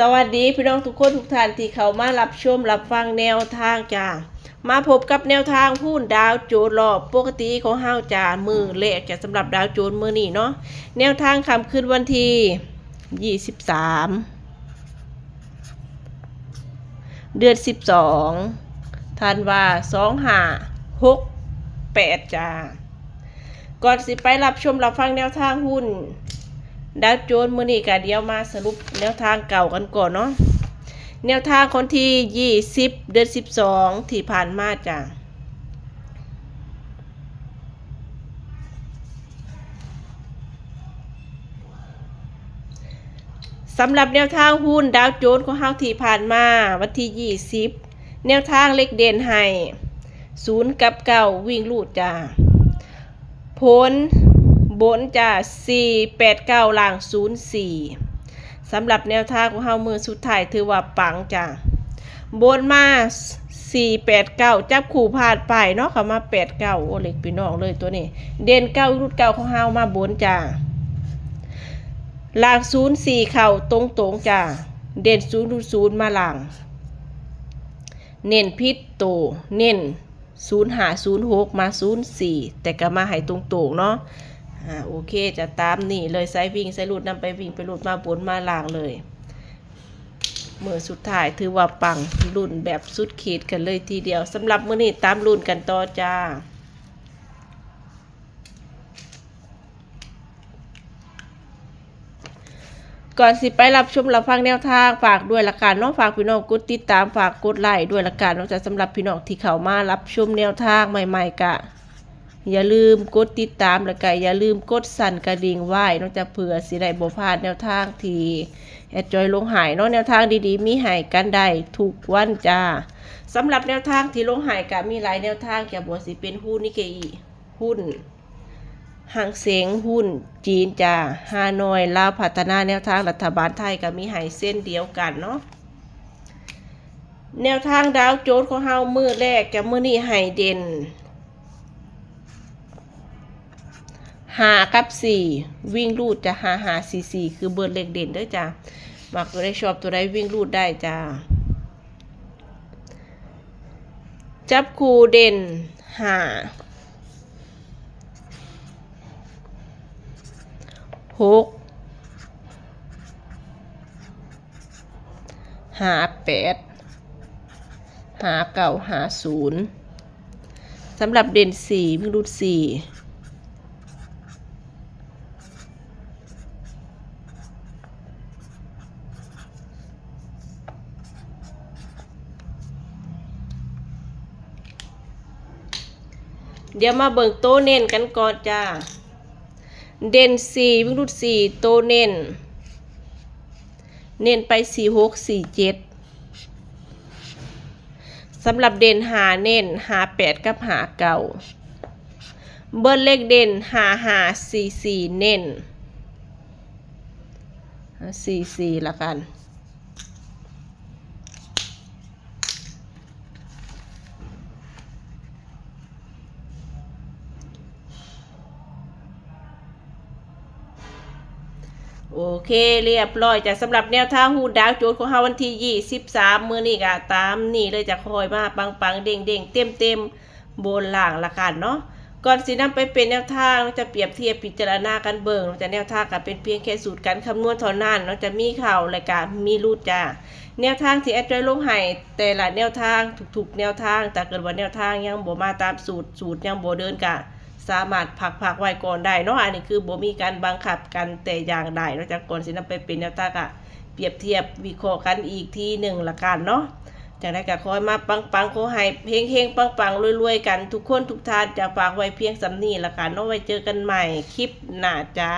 สวัสดีพี่น้องทุกคนทุกท่านที่เข้ามารับชมรับฟังแนวทางจ้ามาพบกับแนวทางหุ้นดาวโจนส์รอบปกติของเฮาจ้ามือเลขจะสำหรับดาวโจนส์มือนี้เนาะแนวทางค่ำคืนวันที่23เดือน12ธันวา2568จ้าก่อนสิไปรับชมรับฟังแนวทางหุ้นดาวโจนส์มื้อนี้ก็เดี๋ยวมาสรุปแนวทางเก่ากันก่อนเนาะแนวทางคนที่20เดือน12ที่ผ่านมาจ้ะสำหรับแนวทางหุ้นดาวโจนส์ของเฮาที่ผ่านมาวันที่20แนวทางเลขเด่นให้0กับ9วิ่งลูดจ้ะผลบนจ้ะ489ล่าง04สำหรับแนวทางของเฮามือสุดท้ายถือว่าปังจ้ะบนมา489จับคู่ผ่านไปเนาะเขามา89โอเล็กพี่น้องเลยตัวนี้เด่น9รุ่น9ของเฮามาบนจ้ะล่าง04เข่าตรงจ้ะเด่น000มาล่างเน้นพิษโตเน้น0506มา04แต่ก็มาให้ตรงเนาะโอเคจะตามนี่เลยไซวิ่งไซรูดนำไปวิ่งไปรูดมาบนมาล่างเลยมือสุดท้ายถือว่าปังรุ่นแบบสุดขีดกันเลยทีเดียวสำหรับมื้อนี้ตามรุ่นกันต่อจ้าก่อนสิไปรับชมรับฟังแนวทางฝากด้วยละกันเนาะฝากพี่น้องกดติดตามฝากกดไลค์ด้วยละกันนอกจากสำหรับพี่น้องที่เข้ามารับชมแนวทางใหม่ๆกะอย่าลืมกดติดตามแล้วก็อย่าลืมกดสั่นกระดิ่งไว้นอกจากเผื่อสิได้บ่พลาดแนวทางที่แอดจอยลงหายเนาะแนวทางดีๆมีให้กันได้ทุกวันจ้าสำหรับแนวทางที่ลงหายก็มีหลายแนวทางจะบ่สิเป็นหุ้นนิกเกอิหุ้นหางเสียงหุ้นจีนจ้าฮานอยลาวพัฒนาแนวทางรัฐบาลไทยก็มีให้เส้นเดียวกันเนาะแนวทางดาวโจนส์ของเฮามื้อแรกจะมื้อนี้ให้เด่น5กับ4วิ่งรูดจะ5-5-4-4คือเบอร์เลขเด่นเด้อจ้ามักตัวใดชอบตัวใดวิ่งรูดได้จ้าจับคู่เด่น5 6 5 8 5 9 5 0สำหรับเด่น4วิ่งรูด4เดี๋ยวมาเบิ่งโต๊ะเน้นกันก่อนจ้าเด่น4วิ่งรูด4โต๊ะเน้นไป4647สำหรับเด่น5เน้น58กับ59เบิ้ลเลขเด่น5544เน้น44ละกันโอเคเรียบร้อยจ้ะสำหรับแนวทางหุ้นดาวโจนส์ของเฮาวันที่23มื้อนี้ก็ตามนี่เลยจะคอยมาปังๆเด้งๆเต็มบนล่างละกันเนาะก่อนสินำไปเป็นแนวทางจะเปรียบเทียบพิจารณากันเบิ่งจะแนวทางก็เป็นเพียงแค่สูตรการคำนวณเท่านั้นจะมีเข้าและก็มีรูดจ้ะแนวทางที่แอดจอยลงให้แต่ละแนวทางทุกๆแนวทางแต่เกิดว่าแนวทางยังบ่มาตามสูตรยังบ่เดินกะสามารถพักไว้ก่อนได้เนาะอันนี้คือบ่มีการบังคับกันแต่อย่างใดนอกจากก่อนสินำไปเป็นแนวทางเปรียบเทียบวิเคราะห์กันอีกทีหนึ่งละกันเนาะจากนั้นก็คอยมาปังขอให้เฮงปังรวยๆกันทุกคนทุกท่านจะฝากไว้เพียงสำนี้ละกันเนาะไว้เจอกันใหม่คลิปหน้าจ้า